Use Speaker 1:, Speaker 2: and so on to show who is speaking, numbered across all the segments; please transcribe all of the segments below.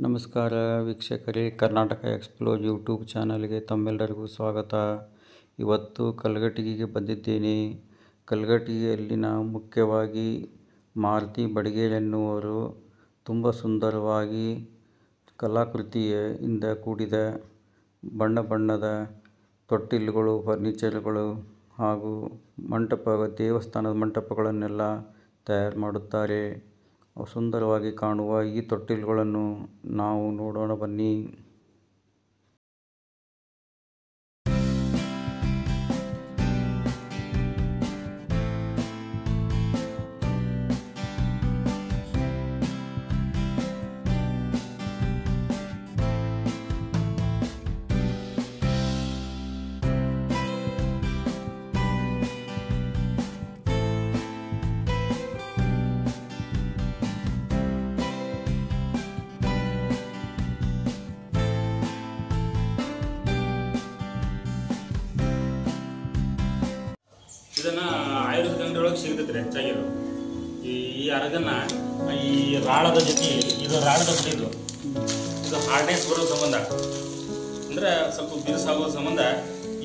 Speaker 1: ನಮಸ್ಕಾರ ವೀಕ್ಷಕರೇ, Karnataka explore YouTube ಚಾನಲ್ಗೆ ತಮ್ಮೆಲ್ಲರಿಗೂ ಸ್ವಾಗತ. ಇವತ್ತು ಕಲಘಟಗಿಗೆ ಬಂದಿದ್ದೇನೆ. ಕಲಘಟಗಿಯಲ್ಲಿನ ಮುಖ್ಯವಾಗಿ ಮಾರುತಿ ಬಡಿಗೇರ್ ಎನ್ನುವರು ತುಂಬ ಸುಂದರವಾಗಿ ಕಲಾಕೃತಿಯಿಂದ ಕೂಡಿದ ಬಣ್ಣ ಬಣ್ಣದ ತೊಟ್ಟಿಲುಗಳು, ಫರ್ನಿಚರ್ಗಳು ಹಾಗೂ ದೇವಸ್ಥಾನದ ಮಂಟಪಗಳನ್ನೆಲ್ಲ ತಯಾರು ಮಾಡುತ್ತಾರೆ. ಸುಂದರವಾಗಿ ಕಾಣುವ ಈ ತೊಟ್ಟಿಲುಗಳನ್ನು ನಾವು ನೋಡೋಣ ಬನ್ನಿ.
Speaker 2: ಇದನ್ನ ಆಯುರ್ವೇದ ಅಂಗಡಿಯೊಳಗೆ ಸಿಗ್ತೈತ್ರಿ ಹೆಚ್ಚಾಗಿರೋ ಈ ಅರಗನ್ನ ಈ ರಾಳದ ಜೊತೆ ಇದು ರಾಳದ ಬಿಟ್ಟಿದ್ದು ಇದು ಹಾರ್ಡ್ನೆಸ್ ಬರೋ ಸಂಬಂಧ ಅಂದ್ರೆ ಸ್ವಲ್ಪ ಬಿರುಸಾಗೋ ಸಂಬಂಧ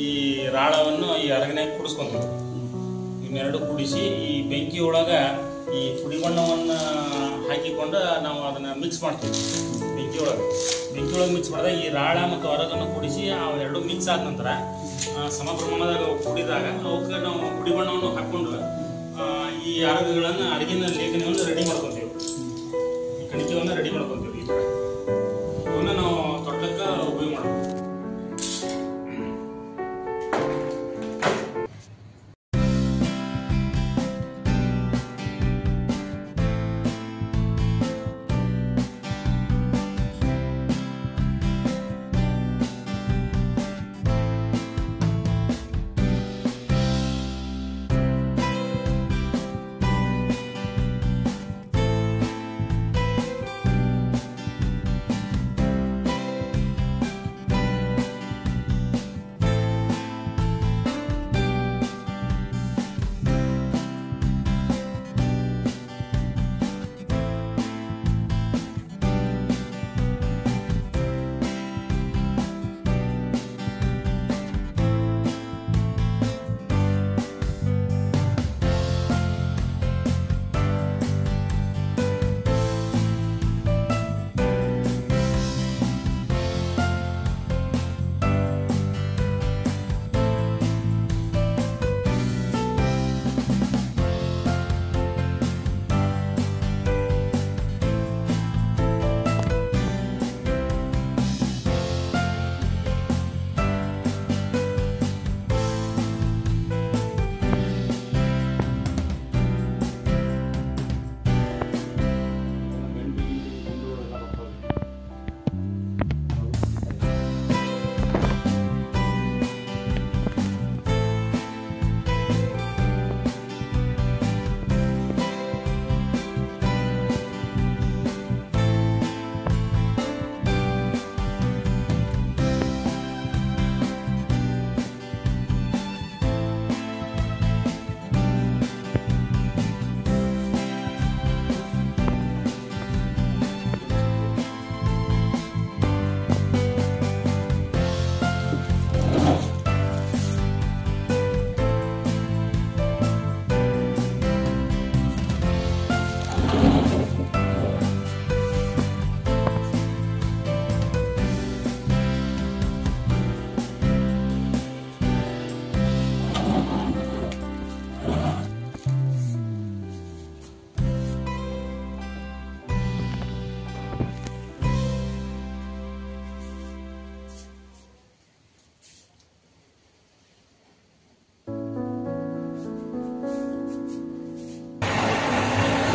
Speaker 2: ಈ ರಾಳವನ್ನು ಈ ಅರಗನಾಗ ಕುಡಿಸ್ಕೊಂತೀವಿ. ಇವನ್ನೆರಡು ಕುಡಿಸಿ ಈ ಬೆಂಕಿ ಒಳಗೆ ಈ ಪುಡಿ ಬಣ್ಣವನ್ನು ಹಾಕಿಕೊಂಡು ನಾವು ಅದನ್ನ ಮಿಕ್ಸ್ ಮಾಡ್ತೀವಿ. ಬೆಂಕಿ ಒಳಗೆ ಮಿಕ್ಸ್ ಮಾಡಿದಾಗ ಈ ರಾಳ ಮತ್ತು ಅರಗನ್ನು ಕುಡಿಸಿ ಅವೆರಡು ಮಿಕ್ಸ್ ಆದ ನಂತರ ಸಮ ಪ್ರಮಾಣದಾಗ ಕೂಡಿದಾಗ ಅವಕ್ಕೆ ನಾವು ಪುಡಿ ಬಣ್ಣವನ್ನು ಹಾಕೊಂಡು ಈ ಅರಗುಗಳನ್ನು ಅಡುಗಿನ ಲೇಖನವನ್ನು ರೆಡಿ ಮಾಡ್ಕೊತೀವಿ. ಈ ಕಣಿಕೆಯನ್ನು ರೆಡಿ ಮಾಡ್ಕೊತೀವಿ. ಈ ಥರ ಇವನ್ನ ನಾವು ತೊಟ್ಲಕ್ಕೆ ಉಪಯೋಗ ಮಾಡ್ತೀವಿ.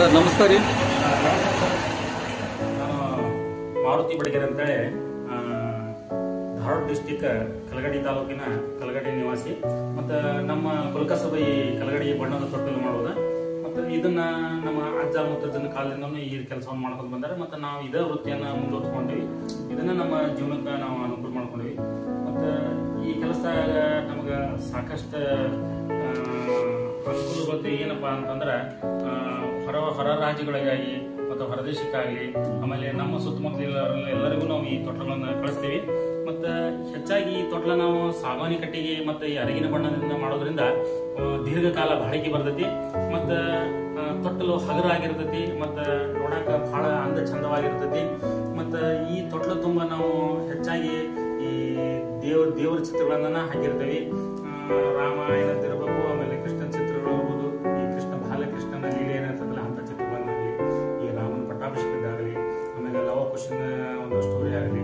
Speaker 1: ಸರ್ ನಮಸ್ಕಾರ ರೀ.
Speaker 2: ನಾನು ಮಾರುತಿ ಬಡಿಗೇರ್ ಅಂತೇಳಿ ಧಾರವಾಡ ಡಿಸ್ಟಿಕ್ ಕಲಘಟಗಿ ತಾಲೂಕಿನ ಕಲಘಟಗಿ ನಿವಾಸಿ. ಮತ್ತು ನಮ್ಮ ಕುಲಕಸಬ ಈ ಕಲಘಟಗಿ ಬಣ್ಣದ ತೊಟ್ಟಿಲು ಮಾಡೋದು. ಮತ್ತು ಇದನ್ನ ನಮ್ಮ ಅಜ್ಜ ಮುತ್ತಜ್ಜನ ಕಾಲದಿಂದನೂ ಈ ಕೆಲಸವನ್ನು ಮಾಡ್ಕೊಂಡು ಬಂದಾರೆ. ಮತ್ತು ನಾವು ಇದೇ ವೃತ್ತಿಯನ್ನು ಮುಂದುವರ್ಸ್ಕೊಂಡಿವಿ. ಇದನ್ನ ನಮ್ಮ ಜೀವನಕ್ಕೆ ನಾವು ಅನುಕೂಲ ಮಾಡ್ಕೊಂಡಿವಿ. ಮತ್ತು ಈ ಕೆಲಸದಾಗ ನಮಗೆ ಸಾಕಷ್ಟು ಅನುಕೂಲಗಳು ಏನಪ್ಪಾ ಅಂತಂದ್ರೆ ಹೊರ ಹೊರ ರಾಜ್ಯಗಳಿಗಾಗಿ ಮತ್ತು ಹೊರದೇಶಕ್ಕಾಗಲಿ ಆಮೇಲೆ ನಮ್ಮ ಸುತ್ತಮುತ್ತಲ ಎಲ್ಲರಿಗೂ ನಾವು ಈ ತೊಟ್ಲಗಳನ್ನು ಕಳಿಸ್ತೀವಿ. ಮತ್ತು ಹೆಚ್ಚಾಗಿ ಈ ತೊಟ್ಲ ನಾವು ಸಾಗವಾನಿ ಕಟ್ಟಿಗೆ ಮತ್ತು ಈ ಅರಗಿನ ಬಣ್ಣದಿಂದ ಮಾಡೋದ್ರಿಂದ ದೀರ್ಘಕಾಲ ಬಾಳಿಕೆ ಬರ್ತೈತಿ. ಮತ್ತು ತೊಟ್ಟಲು ಹಗರ ಆಗಿರ್ತೈತಿ ಮತ್ತು ನೋಡಾಕ ಬಹಳ ಅಂದ ಚಂದವಾಗಿರ್ತೈತಿ. ಮತ್ತು ಈ ತೊಟ್ಲು ತುಂಬ ನಾವು ಹೆಚ್ಚಾಗಿ ಈ ದೇವರ ಚಿತ್ರಗಳನ್ನ ಹಾಕಿರ್ತೇವೆ. ರಾಮಾಯಣದಿರ್ಬೇಕು, ಆಮೇಲೆ ಕೃಷ್ಣನ ಚಿತ್ರಗಳು ಇರ್ಬೋದು, ಈ ಕೃಷ್ಣ ಬಾಲಕೃಷ್ಣನ ಲೀಲೆ ಏನಿರ್ತದಲ್ಲ ಅಂತ ಚಿತ್ರಗಳನ್ನಾಗಲಿ, ಈ ರಾಮನ ಪಟ್ಟಾಭಿಷೇಕದಾಗಲಿ, ಆಮೇಲೆ ಲವ ಕುಶನ ಒಂದು ಸ್ಟೋರಿ ಆಗಲಿ,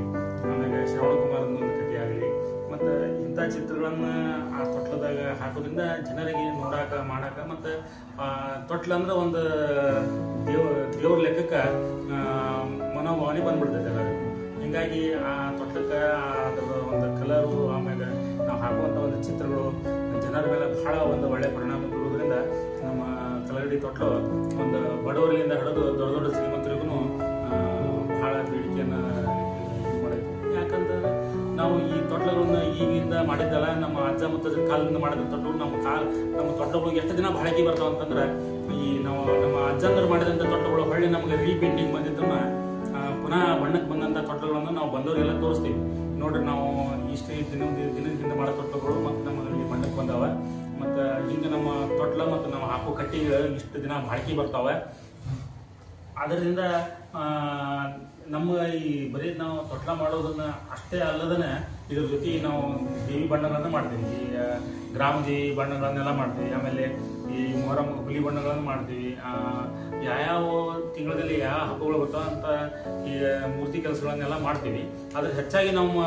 Speaker 2: ಆಮೇಲೆ ಶ್ರವಣ ಕುಮಾರನ ಒಂದು ಕಥೆ ಆಗಲಿ, ಮತ್ತು ಇಂಥ ಚಿತ್ರಗಳನ್ನ ಆ ತೊಟ್ಲದಾಗ ಹಾಕೋದ್ರಿಂದ ಜನರಿಗೆ ನೋಡಾಕ ಮಾಡಾಕ ಮತ್ತು ತೊಟ್ಲಂದ್ರೆ ಒಂದು ದೇವ್ರ ಲೆಕ್ಕಕ್ಕೆ ಮನೋಭಾವನೆ ಬಂದ್ಬಿಡ್ತೈತೆ ಎಲ್ಲರಿಗೂ. ಹಿಂಗಾಗಿ ಆ ತೊಟ್ಲಕ್ಕೆ ಅದರ ಒಂದು ಕಲರು ಆಮೇಲೆ ನಾವು ಹಾಕುವಂಥ ಒಂದು ಚಿತ್ರಗಳು ಜನರ ಮೇಲೆ ಬಹಳ ಒಂದು ಒಳ್ಳೆ ಪರಿಣಾಮ ಬೀರೋದ್ರಿಂದ ನಮ್ಮ ಕಲ್ಲಗಡಿ ತೊಟ್ಲು ಒಂದು ಬಡವರಿಂದ ಹಿಡಿದು ದೊಡ್ಡ ದೊಡ್ಡ ಶ್ರೀಮಂತರಿಗೂ ಬಹಳ ಬೇಡಿಕೆಯನ್ನು ಮಾಡೈತಿ. ಯಾಕಂತಂದ್ರೆ ನಾವು ಈ ತೊಟ್ಲುಗಳನ್ನ ಈಗಿಂದ ಮಾಡಿದ್ದಲ್ಲ, ನಮ್ಮ ಅಜ್ಜ ಮುತ್ತಜ್ಜರ ಕಾಲದಿಂದ ಮಾಡಿದ ತೊಟ್ಲು ನಮ್ಮ ತೊಟ್ಲುಗಳಿಗೆ ಎಷ್ಟು ದಿನ ಬಾಳಿಕೆ ಬರ್ತಾವ ಅಂತಂದ್ರೆ, ಈ ನಮ್ಮ ಅಜ್ಜಂದ್ರು ಮಾಡಿದಂಥ ತೊಟ್ಲುಗಳು ಹೊಳ್ಳಿ ನಮಗೆ ರೀಪೇಂಟಿಂಗ್ ಬಂದಿದ್ದನ್ನ ಪುನಃ ಬಣ್ಣಕ್ಕೆ ಬಂದಂಥ ತೊಟ್ಲುಗಳನ್ನು ನಾವು ಬಂದವರಿಗೆಲ್ಲ ತೋರಿಸ್ತೀವಿ. ನೋಡ್ರಿ, ನಾವು ಇಷ್ಟು ದಿನದ ಹಿಂದೆ ಮಾಡೋ ತೊಟ್ಲುಗಳು ಮತ್ತು ನಮ್ಮಲ್ಲಿ ಬಣ್ಣಕ್ಕೆ ಬಂದಾವ. ಮತ್ತು ಹಿಂಗೆ ನಮ್ಮ ತೊಟ್ಲ ಮತ್ತು ನಾವು ಹಾಕೋ ಕಟ್ಟಿಗಳು ಇಷ್ಟು ದಿನ ಬಾಳಿಕೆ ಬರ್ತಾವೆ. ಅದರಿಂದ ನಮ್ಮ ಈ ಬರೀ ನಾವು ತೊಟ್ಲ ಮಾಡೋದನ್ನ ಅಷ್ಟೇ ಅಲ್ಲದನೆ ಇದ್ರ ಜೊತೆ ನಾವು ದೇವಿ ಬಣ್ಣಗಳನ್ನ ಮಾಡ್ತೀವಿ. ಈ ಗ್ರಾಮ ದೇವಿ ಬಣ್ಣಗಳನ್ನೆಲ್ಲ ಮಾಡ್ತೀವಿ. ಆಮೇಲೆ ಈ ಮೊಹರಂ ಹುಲಿ ಬಣ್ಣಗಳನ್ನು ಮಾಡ್ತೀವಿ. ಯಾವ್ಯಾವ ತಿಂಗಳಲ್ಲಿ ಯಾವ ಹಬ್ಬಗಳು ಬರ್ತಾವ ಅಂತ ಈ ಮೂರ್ತಿ ಕೆಲಸಗಳನ್ನೆಲ್ಲ ಮಾಡ್ತೀವಿ. ಆದ್ರೆ ಹೆಚ್ಚಾಗಿ ನಮ್ಮ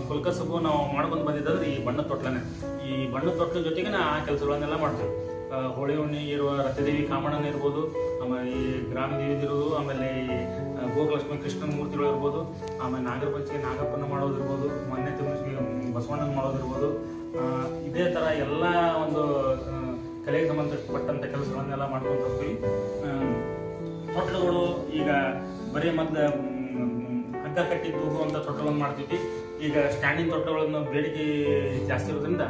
Speaker 2: ಕುಲ್ಕಸಬು ನಾವು ಮಾಡ್ಕೊಂಡು ಬಂದಿದ್ದಾದ್ರೆ ಈ ಬಣ್ಣ ತೊಟ್ಲನೇ. ಈ ಬಣ್ಣ ತೊಟ್ಲ ಜೊತೆಗೆ ಆ ಕೆಲಸಗಳನ್ನೆಲ್ಲ ಮಾಡ್ತೀವಿ. ಹೋಳಿ ಹುಣ್ಣಿ ಇರುವ ರಥದೇವಿ ಕಾಮಣ್ಣನ ಇರ್ಬೋದು, ಆಮೇಲೆ ಈ ಗ್ರಾಮ ದೇವಿದಿರ್ಬೋದು, ಆಮೇಲೆ ಈ ಗೋಕಲಕ್ಷ್ಮಿ ಕೃಷ್ಣನ ಮೂರ್ತಿಗಳು ಇರ್ಬೋದು, ಆಮೇಲೆ ನಾಗರ ಪಂಚಮಿ ನಾಗಪ್ಪನ ಮಾಡೋದಿರ್ಬೋದು, ಮೊನ್ನೆ ತಿಮ್ಮಸಿಗೆ ಬಸವಣ್ಣನ ಮಾಡೋದಿರ್ಬೋದು. ಇದೇ ಥರ ಎಲ್ಲ ಒಂದು ಕಲೆಗೆ ಸಂಬಂಧಪಟ್ಟಂಥ ಕೆಲಸಗಳನ್ನೆಲ್ಲ ಮಾಡ್ಕೊಂಡು ಹೋಗ್ತೀವಿ. ತೊಟ್ಲುಗಳು ಈಗ ಬರೀ ಮೊದಲು ಹಗ್ಗ ಕಟ್ಟಿ ತೂಗುವಂಥ ತೊಟ್ಲುಗಳನ್ನು ಮಾಡ್ತೀವಿ. ಈಗ ಸ್ಟ್ಯಾಂಡಿಂಗ್ ತೊಟ್ಲುಗಳನ್ನು ಬೇಡಿಕೆ ಜಾಸ್ತಿ ಇರೋದ್ರಿಂದ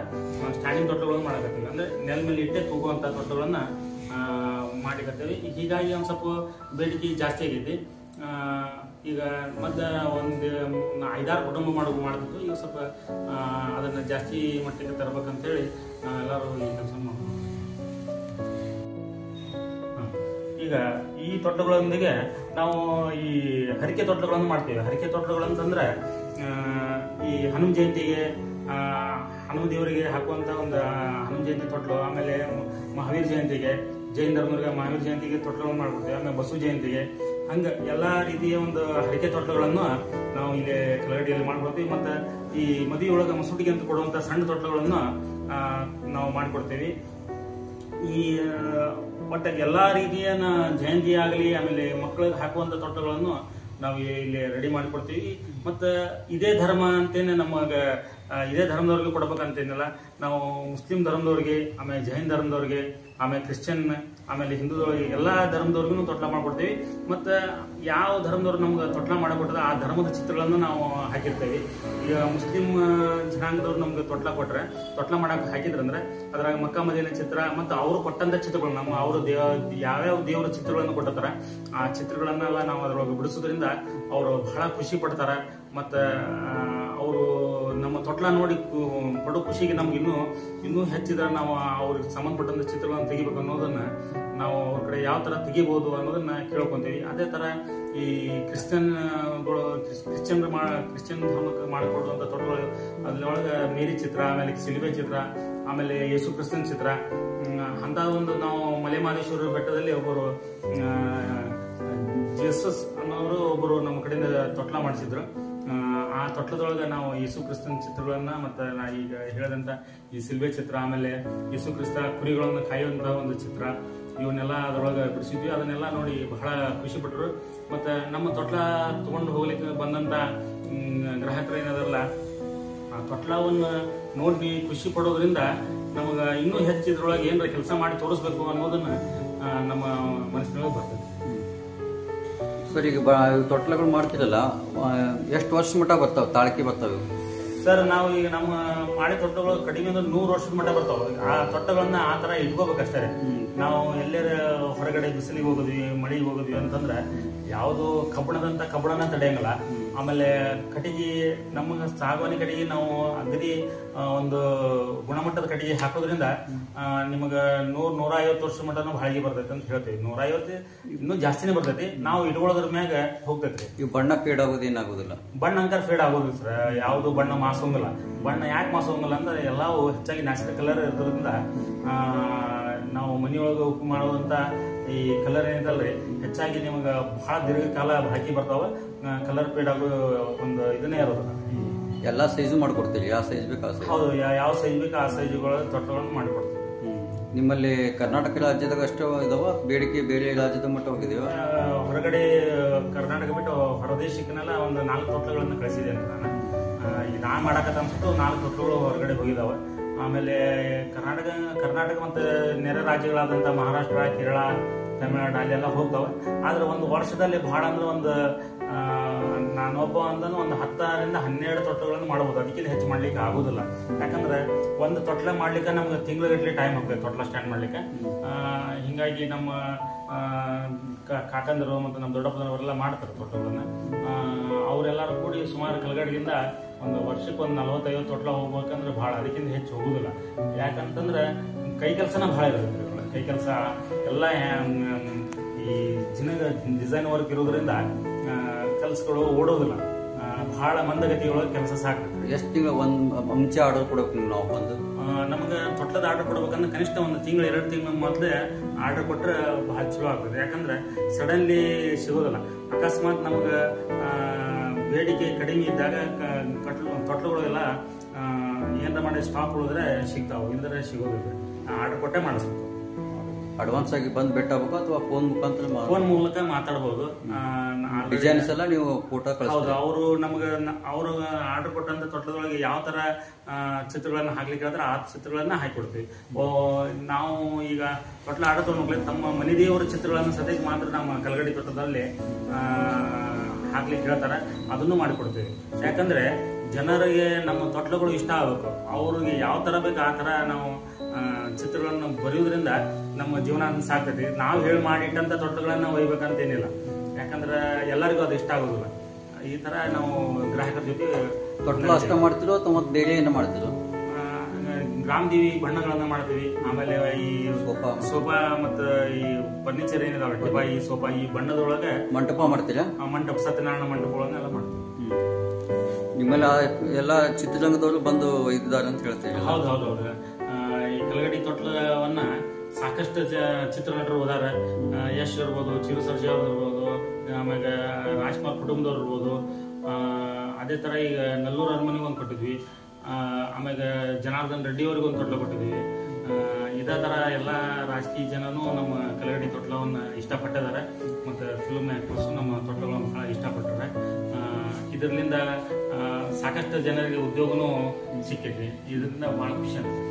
Speaker 2: ಸ್ಟ್ಯಾಂಡಿಂಗ್ ತೊಟ್ಲುಗಳನ್ನು ಮಾಡಕತ್ತೀವಿ. ಅಂದರೆ ನೆಲ ಮೇಲೆ ಇಟ್ಟೆ ತೂಗುವಂಥ ತೊಟ್ಲುಗಳನ್ನು ಮಾಡಿಕತ್ತೀವಿ. ಹೀಗಾಗಿ ಒಂದು ಸ್ವಲ್ಪ ಬೇಡಿಕೆ ಜಾಸ್ತಿ ಆಗೈತಿ. ಈಗ ಮೊದಲು ಒಂದು 5-6 ಕುಟುಂಬ ಮಾಡ್ತಿತ್ತು. ಈಗ ಸ್ವಲ್ಪ ಅದನ್ನು ಜಾಸ್ತಿ ಮಟ್ಟಿಗೆ ತರಬೇಕಂತೇಳಿ ನಾವೆಲ್ಲರೂ ಈ ಕೆಲಸ ಮಾಡ್ತೀವಿ. ಈಗ ಈ ತೊಟ್ಲುಗಳೊಂದಿಗೆ ನಾವು ಈ ಹರಿಕೆ ತೊಟ್ಲುಗಳನ್ನು ಮಾಡ್ತೀವಿ. ಹರಿಕೆ ತೊಟ್ಲುಗಳಂತಂದ್ರೆ ಈ ಹನುಮ ಜಯಂತಿಗೆ ಹನುಮ ದೇವರಿಗೆ ಹಾಕುವಂತ ಒಂದು ಹನುಮ ಜಯಂತಿ ತೊಟ್ಲು, ಆಮೇಲೆ ಮಹಾವೀರ ಜಯಂತಿಗೆ, ಜೈನ ಧರ್ಮರಿಗೆ ಮಹಾವೀರ ಜಯಂತಿಗೆ ತೊಟ್ಲುಗಳನ್ನು ಮಾಡ್ಕೊಡ್ತೀವಿ. ಆಮೇಲೆ ಬಸವ ಜಯಂತಿಗೆ, ಹಂಗೆ ಎಲ್ಲಾ ರೀತಿಯ ಒಂದು ಹರಿಕೆ ತೊಟ್ಲುಗಳನ್ನು ನಾವು ಇಲ್ಲಿ ಕಲ್ಲಗಡಿಯಲ್ಲಿ ಮಾಡ್ಕೊಡ್ತೀವಿ. ಮತ್ತೆ ಈ ಮದುವೆ ಒಳಗೆ ಮಸೂಟಿಗೆ ಅಂತ ಕೊಡುವಂತ ಸಣ್ಣ ತೊಟ್ಲುಗಳನ್ನು ನಾವು ಮಾಡಿಕೊಡ್ತೀವಿ. ಈ ಒಟ್ಟ ಎಲ್ಲಾ ರೀತಿಯ ಜಯಂತಿ ಆಗಲಿ, ಆಮೇಲೆ ಮಕ್ಕಳಿಗೆ ಹಾಕುವಂತ ತೊಟ್ಲುಗಳನ್ನು ನಾವು ಇಲ್ಲಿ ರೆಡಿ ಮಾಡಿಕೊಡ್ತೀವಿ. ಮತ್ತು ಇದೇ ಧರ್ಮ ಅಂತೇನೆ ನಮಗೆ ಇದೇ ಧರ್ಮದವ್ರಿಗೆ ಕೊಡ್ಬೇಕಂತೇನಿಲ್ಲ. ನಾವು ಮುಸ್ಲಿಂ ಧರ್ಮದವ್ರಿಗೆ, ಆಮೇಲೆ ಜೈನ ಧರ್ಮದವ್ರಿಗೆ, ಆಮೇಲೆ ಕ್ರಿಶ್ಚಿಯನ್, ಆಮೇಲೆ ಹಿಂದೂದವ್ರಿಗೆ ಎಲ್ಲ ಧರ್ಮದವ್ರಿಗೂ ತೊಟ್ಲ ಮಾಡ್ಕೊಡ್ತೀವಿ. ಮತ್ತು ಯಾವ ಧರ್ಮದವ್ರು ನಮ್ಗೆ ತೊಟ್ಲ ಮಾಡಿಕೊಟ್ಟದ ಆ ಧರ್ಮದ ಚಿತ್ರಗಳನ್ನು ನಾವು ಹಾಕಿರ್ತೇವೆ. ಈಗ ಮುಸ್ಲಿಂ ಜನಾಂಗದವ್ರು ನಮ್ಗೆ ತೊಟ್ಲ ಕೊಟ್ರೆ, ತೊಟ್ಲ ಮಾಡಕ್ಕೆ ಹಾಕಿದ್ರಂದ್ರೆ ಅದ್ರಾಗ ಮಕ್ಕಾ ಮದೀನಾ ಚಿತ್ರ ಮತ್ತು ಅವರು ಕೊಟ್ಟಂತ ಚಿತ್ರಗಳು, ಅವರು ಯಾವ್ಯಾವ ದೇವರ ಚಿತ್ರಗಳನ್ನು ಕೊಟ್ಟಿರ್ತಾರ ಆ ಚಿತ್ರಗಳನ್ನೆಲ್ಲ ನಾವು ಅದ್ರೊಳಗೆ ಬಿಡಿಸೋದ್ರಿಂದ ಅವರು ಬಹಳ ಖುಷಿ ಪಡ್ತಾರ. ಮತ್ತು ಅವರು ನಮ್ಮ ತೊಟ್ಲ ನೋಡಿ ಪಡೋ ಖುಷಿಗೆ ನಮ್ಗೆ ಇನ್ನೂ ಹೆಚ್ಚಿದ್ರೆ ನಾವು ಅವ್ರಿಗೆ ಸಂಬಂಧಪಟ್ಟಂತ ಚಿತ್ರಗಳನ್ನು ತೆಗಿಬೇಕು ಅನ್ನೋದನ್ನ ನಾವು ಅವ್ರ ಕಡೆ ಯಾವ ತರ ತೆಗಿಬಹುದು ಅನ್ನೋದನ್ನ ಕೇಳ್ಕೊಂತೀವಿ. ಅದೇ ತರ ಈ ಕ್ರಿಶ್ಚಿಯನ್ ಧರ್ಮಕ್ಕೆ ಮಾಡಿಕೊಡುವಂತ ತೊಟ್ಲುಗಳು ಅದ್ರೊಳಗೆ ಮೇರಿ ಚಿತ್ರ, ಆಮೇಲೆ ಸಿಲಿಬೆ ಚಿತ್ರ, ಆಮೇಲೆ ಯೇಸು ಕ್ರಿಸ್ತನ್ ಚಿತ್ರ, ಅಂತ ಒಂದು ನಾವು ಮಲೆಮಹದೇಶ್ವರ ಬೆಟ್ಟದಲ್ಲಿ ಒಬ್ಬರು ಜೇಸಸ್ ಅನ್ನೋರು ಒಬ್ಬರು ನಮ್ಮ ಕಡೆಯಿಂದ ತೊಟ್ಲ ಮಾಡಿಸಿದ್ರು. ಆ ತೊಟ್ಲದೊಳಗೆ ನಾವು ಯೇಸು ಕ್ರಿಸ್ತನ ಚಿತ್ರಗಳನ್ನ ಮತ್ತೆ ನಾ ಈಗ ಹೇಳಿದಂತ ಈ ಸಿಲ್ವೆ ಚಿತ್ರ, ಆಮೇಲೆ ಯೇಸು ಕ್ರಿಸ್ತ ಕುರಿಗಳನ್ನು ಕಾಯುವಂತ ಒಂದು ಚಿತ್ರ, ಇವನ್ನೆಲ್ಲ ಅದರೊಳಗೆ ಬಿಡಿಸಿದ್ವಿ. ಅದನ್ನೆಲ್ಲ ನೋಡಿ ಬಹಳ ಖುಷಿ ಪಟ್ಟರು. ಮತ್ತೆ ನಮ್ಮ ತೊಟ್ಲ ತಗೊಂಡು ಹೋಗ್ಲಿಕ್ಕೆ ಬಂದಂತ ಗ್ರಾಹಕರು ಏನದಲ್ಲ, ಆ ತೊಟ್ಲವನ್ನು ನೋಡಿ ಖುಷಿ ಪಡೋದ್ರಿಂದ ನಮಗ ಇನ್ನೂ ಹೆಚ್ಚು ಇದ್ರೊಳಗೆ ಏನಾರ ಕೆಲಸ ಮಾಡಿ ತೋರಿಸ್ಬೇಕು ಅನ್ನೋದನ್ನ ನಮ್ಮ ಮನಸ್ಸಿನೊಳಗೆ ಬರ್ತದೆ.
Speaker 1: ಸರ್, ಈಗ ತೊಟ್ಲಗಳು ಮಾಡ್ತಿರಲ್ಲ, ಎಷ್ಟು ವರ್ಷ ಮಟ್ಟ ಬರ್ತಾವೆ, ತಾಳ್ಕಿ ಬರ್ತಾವೆ?
Speaker 2: ಸರ್, ನಾವು ಈಗ ನಮ್ಮ ಮಾಡಿ ತೊಟ್ಟಗಳು ಕಡಿಮೆ ಅಂದ್ರೆ 100 ವರ್ಷದ ಮಟ್ಟ ಬರ್ತಾವೆ. ಆ ತೊಟ್ಟಗಳನ್ನ ಆ ತರ ಇಟ್ಕೋಬೇಕಷ್ಟೇ. ನಾವು ಎಲ್ಲರ ಹೊರಗಡೆ ಬಿಸಿಲಿಗೆ ಹೋಗೋದ್ವಿ, ಮಳೆಗೆ ಹೋಗೋದ್ವಿ ಅಂತಂದ್ರೆ ಯಾವುದು ಕಬ್ಬಣನ ತಡೆಯಂಗಲ್ಲ. ಆಮೇಲೆ ಕಟ್ಟಿಗೆ ನಮಗೆ ಸಾಗವಾನಿ ಕಟ್ಟಿಗೆ ನಾವು ಅಗದಿ ಒಂದು ಗುಣಮಟ್ಟದ ಕಟ್ಟಿಗೆ ಹಾಕೋದ್ರಿಂದ ನಿಮಗೆ 100-150 ವರ್ಷ ಮಟನು ಬಾಳಿಗೆ ಬರ್ತೈತೆ ಅಂತ ಹೇಳ್ತೀವಿ. 150 ಇನ್ನೂ ಜಾಸ್ತಿನೇ ಬರ್ತೈತಿ. ನಾವು ಇಟ್ಕೊಳ್ಳೋದ್ರ ಮ್ಯಾಗ ಹೋಗ್ತೈತ್ರಿ.
Speaker 1: ಇವು ಬಣ್ಣ ಫೇಡ್ ಆಗೋದು ಏನಾಗೋದಿಲ್ಲ?
Speaker 2: ಬಣ್ಣ ಅಂಕರ್ ಫೇಡ್ ಆಗೋದಿಲ್ಲ ಸರ್. ಯಾವುದು ಬಣ್ಣ ಮಾಸೋಂಗಿಲ್ಲ. ಬಣ್ಣ ಯಾಕೆ ಮಾಸೋಂಗಿಲ್ಲ ಅಂದ್ರೆ ಎಲ್ಲವೂ ಹೆಚ್ಚಾಗಿ ನ್ಯಾಚುರಲ್ ಕಲರ್ ಇರೋದ್ರಿಂದ ನಾವು ಮನೆಯೊಳಗೆ ಉಪ್ಪು ಮಾಡುವಂತ ಈ ಕಲರ್ ಏನಿದಲ್ರಿ ಹೆಚ್ಚಾಗಿ ನಿಮಗೆ ಬಹಳ ದೀರ್ಘಕಾಲ ಬಾಕಿ ಬರ್ತಾವ. ಕಲರ್ ಫೇಡ್ ಆಗೋ ಒಂದು ಇದನ್ನೇ ಇರೋದಿಲ್ಲ.
Speaker 1: ಎಲ್ಲಾ ಸೈಜು ಮಾಡ್ಕೊಡ್ತೀರಿ? ಯಾವ ಸೈಜ್ ಬೇಕು ಆ ಸೈಜ್?
Speaker 2: ಹೌದು, ಯಾವ ಸೈಜ್ ಬೇಕು ಆ ಸೈಜುಗಳ ತೊಟ್ಟಗಳನ್ನು ಮಾಡಿಕೊಡ್ತೀವಿ.
Speaker 1: ನಿಮ್ಮಲ್ಲಿ ಕರ್ನಾಟಕ ರಾಜ್ಯದಾಗ ಅಷ್ಟು ಇದಾವ? ಬೇಡಿಕೆ ಬೇರೆ ರಾಜ್ಯದ ಮಟ್ಟ ಹೋಗಿದೀವ?
Speaker 2: ಹೊರಗಡೆ ಕರ್ನಾಟಕ ಬಿಟ್ಟು ಹೊರದೇಶಕ್ಕೆಲ್ಲ ಒಂದು 4 ತೊಟ್ಟಗಳನ್ನು ಕಳಿಸಿದ್ದೇನೆ ನಾನು. ನಾನು ಮಾಡಕತ್ತ ಅನ್ಸುಟ್ಟು 4 ತೊಟ್ಟಗಳು ಹೊರಗಡೆ ಹೋಗಿದಾವ. ಆಮೇಲೆ ಕರ್ನಾಟಕ ಮತ್ತು ನೆರೆ ರಾಜ್ಯಗಳಾದಂಥ ಮಹಾರಾಷ್ಟ್ರ, ಕೇರಳ, ತಮಿಳುನಾಡು ಅಲ್ಲೆಲ್ಲ ಹೋಗ್ತಾವೆ. ಆದ್ರೆ ಒಂದು ವರ್ಷದಲ್ಲಿ ಬಹಳ ಅಂದ್ರೆ ಒಂದು ನಾನೊಬ್ಬ ಅಂದನು ಒಂದು 10-12 ತೊಟ್ಟಗಳನ್ನು ಮಾಡಬಹುದು. ಅದಕ್ಕಿಂತ ಹೆಚ್ಚು ಮಾಡ್ಲಿಕ್ಕೆ ಆಗೋದಿಲ್ಲ. ಯಾಕಂದ್ರೆ ಒಂದು ತೊಟ್ಲ ಮಾಡ್ಲಿಕ್ಕೆ ನಮ್ಗೆ ತಿಂಗಳಗಟ್ಟಲೆ ಟೈಮ್ ಹೋಗ್ತದೆ ತೊಟ್ಲ ಸ್ಟ್ಯಾಂಡ್ ಮಾಡ್ಲಿಕ್ಕೆ. ಹಿಂಗಾಗಿ ನಮ್ಮ ಕಾಕಂದರು ಮತ್ತು ನಮ್ಮ ದೊಡ್ಡಪ್ಪನವರೆಲ್ಲ ಮಾಡ್ತಾರೆ ತೊಟ್ಟಗಳನ್ನ. ಅವರೆಲ್ಲರೂ ಕೂಡಿ ಸುಮಾರು ಕಲಗಡಿಗಿಂದ ಒಂದು ವರ್ಷಕ್ಕೆ ಒಂದು 40-50 ತೊಟ್ಲ ಹೋಗ್ಬೇಕಂದ್ರೆ ಭಾಳ, ಅದಕ್ಕಿಂತ ಹೆಚ್ಚು ಹೋಗುದಿಲ್ಲ. ಯಾಕಂತಂದ್ರೆ ಕೈ ಕೆಲಸನ ಭಾಳ ಇರುತ್ತೆ. ಕೈ ಕೆಲಸ ಎಲ್ಲ ಈ ಡಿಸೈನ್ ವರ್ಕ್ ಇರೋದ್ರಿಂದ ಕೆಲಸಗಳು ಓಡೋದಿಲ್ಲ. ಬಹಳ ಮಂದಗತಿಯೊಳಗೆ ಕೆಲಸ ಸಾಕ್ತದೆ.
Speaker 1: ಎಷ್ಟು ತಿಂಗಳು ಒಂದು ಮುಂಚೆ ಆರ್ಡರ್ ಕೊಡಬೇಕು ನಾವು ಬಂದು?
Speaker 2: ನಮಗೆ ತೊಟ್ಲದ ಆರ್ಡರ್ ಕೊಡ್ಬೇಕಂದ್ರೆ ಕನಿಷ್ಠ ಒಂದು ತಿಂಗಳು 2 ತಿಂಗಳ ಮೊದಲೇ ಆರ್ಡರ್ ಕೊಟ್ಟರೆ ಭಾಳ ಚಲೋ ಆಗ್ತದೆ. ಯಾಕಂದ್ರೆ ಸಡನ್ಲಿ ಸಿಗೋದಿಲ್ಲ. ಅಕಸ್ಮಾತ್ ನಮ್ಗೆ ಬೇಡಿಕೆ ಕಡಿಮೆ ಇದ್ದಾಗ ತೊಟ್ಲುಗಳು ಎಲ್ಲ ಏನಾರ ಮಾಡಿ ಸ್ಟಾಕ್ ಉಳಿದ್ರೆ ಸಿಗ್ತಾವೆ, ಇಲ್ಲದ್ರೆ ಸಿಗೋದಿಲ್ಲ. ಆರ್ಡರ್ ಕೊಟ್ಟೆ ಮಾಡಿಸ್ಬೇಕು.
Speaker 1: ಅಡ್ವಾನ್ಸ್ ಆಗಿ ಬಂದು ಬೆಟ್ಟ ಆಗ್ಬೇಕು ಅಥವಾ ಫೋನ್ ಮುಖಾಂತರ?
Speaker 2: ಫೋನ್ ಮೂಲಕ ಮಾತಾಡಬಹುದು.
Speaker 1: ಡಿಸೈನ್ಸ್ ಎಲ್ಲ ನೀವು ಫೋಟೋ
Speaker 2: ಹೌದು, ಅವರು ನಮ್ಗೆ ಅವರು ಆರ್ಡರ್ ಕೊಟ್ಟಂತ ತೊಟ್ಲದೊಳಗೆ ಯಾವ ತರ ಚಿತ್ರಗಳನ್ನ ಹಾಕ್ಲಿಕ್ಕೆ ಹೇಳಿದ್ರೆ ಆ ಚಿತ್ರಗಳನ್ನ ಹಾಕಿಕೊಡ್ತೀವಿ. ನಾವು ಈಗ ತೊಟ್ಲ ಆರ್ಡರ್ ತಗೊಂಡ್ರೆ ತಮ್ಮ ಮನೆ ದೇವರ ಚಿತ್ರಗಳನ್ನ ಸದ್ಯಕ್ಕೆ ಮಾತ್ರ ನಮ್ಮ ಕಲಗಡಿ ತೊಟ್ಟದಲ್ಲಿ ಹಾಕ್ಲಿಕ್ಕೆ ಹೇಳ್ತಾರೆ. ಅದನ್ನು ಮಾಡಿಕೊಡ್ತೀವಿ. ಯಾಕಂದ್ರೆ ಜನರಿಗೆ ನಮ್ಮ ತೊಟ್ಲುಗಳು ಇಷ್ಟ ಆಗಬೇಕು. ಅವ್ರಿಗೆ ಯಾವ ತರ ಬೇಕು ಆ ತರ ನಾವು ಚಿತ್ರಗಳನ್ನು ಬರೆಯೋದ್ರಿಂದ ನಮ್ಮ ಜೀವನ ಸಾಕ್ತೈತಿ. ನಾವು ಹೇಳಿ ಮಾಡಿಟ್ಟಂತ ತೊಟ್ಲುಗಳನ್ನ ಒಯ್ಬೇಕಂತೇನಿಲ್ಲ. ಯಾಕಂದ್ರೆ ಎಲ್ಲರಿಗೂ ಅದು ಇಷ್ಟ ಆಗೋದಿಲ್ಲ. ಈ ತರ ನಾವು ಗ್ರಾಹಕರ ಜೊತೆ
Speaker 1: ತೊಟ್ಲು ಅಷ್ಟ ಮಾಡ್ತಿರೋ ಅಥವಾ ಬೇರೆ ಏನೋ ಮಾಡ್ತಿರೋ?
Speaker 2: ಗ್ರಾಮದೇವಿ ಬಣ್ಣಗಳನ್ನ ಮಾಡ್ತೀವಿ. ಆಮೇಲೆ ಈ ಸೋಫಾ ಮತ್ತು ಈ ಫರ್ನಿಚರ್ ಏನಿದಾವೆ ಈ ಸೋಫಾ ಈ ಬಣ್ಣದೊಳಗೆ
Speaker 1: ಮಂಟಪ ಮಾಡ್ತೀರಾ?
Speaker 2: ಮಂಟಪ, ಸತ್ಯನಾರಾಯಣ ಮಂಟಪಗಳನ್ನೆಲ್ಲ ಮಾಡ್ತೀವಿ.
Speaker 1: ನಿಮ್ಮಲ್ಲಿ ಎಲ್ಲ ಚಿತ್ರರಂಗದವರು ಬಂದು ಇದ್ದಾರೆ ಅಂತ ಹೇಳ್ತೀವಿ?
Speaker 2: ಹೌದು. ಈ ಕಲಗಡಿ ತೊಟ್ಲವನ್ನ ಸಾಕಷ್ಟು ಚಿತ್ರನಟರು ಹೋದಾರೆ. ಯಶ್ ಇರ್ಬೋದು, ಚಿರು ಸರ್ಜಾ ಅವ್ರು ಇರ್ಬೋದು, ಆಮೇಲೆ ರಾಜ್ಕುಮಾರ್ ಕುಟುಂಬದವ್ರು ಇರ್ಬೋದು. ಅದೇ ತರ ಈಗ ನಲ್ಲೂರು ಅರಮನೆಗೆ ಒಂದು ಕೊಟ್ಟಿದ್ವಿ. ಆಮೇಲೆ ಜನಾರ್ದನ್ ರೆಡ್ಡಿ ಅವ್ರಿಗೆ ಒಂದು ತೊಟ್ಲ ಕೊಟ್ಟಿದ್ವಿ. ಇದೇ ತರ ಎಲ್ಲ ರಾಜಕೀಯ ಜನನು ನಮ್ಮ ಕಲಗಡಿ ತೊಟ್ಲವನ್ನ ಇಷ್ಟಪಟ್ಟಿದ್ದಾರೆ. ಮತ್ತು ಫಿಲ್ಮ್ ಆಕ್ಟರ್ಸ್ ನಮ್ಮ ತೊಟ್ಲಗಳನ್ನು ಬಹಳ ಇಷ್ಟಪಟ್ಟಿದ್ದಾರೆ. ಇದರಿಂದ ಸಾಕಷ್ಟು ಜನರಿಗೆ ಉದ್ಯೋಗನೂ ಸಿಕ್ಕೈತಿ. ಇದರಿಂದ ಬಹಳ ಖುಷಿ ಆಗುತ್ತೆ.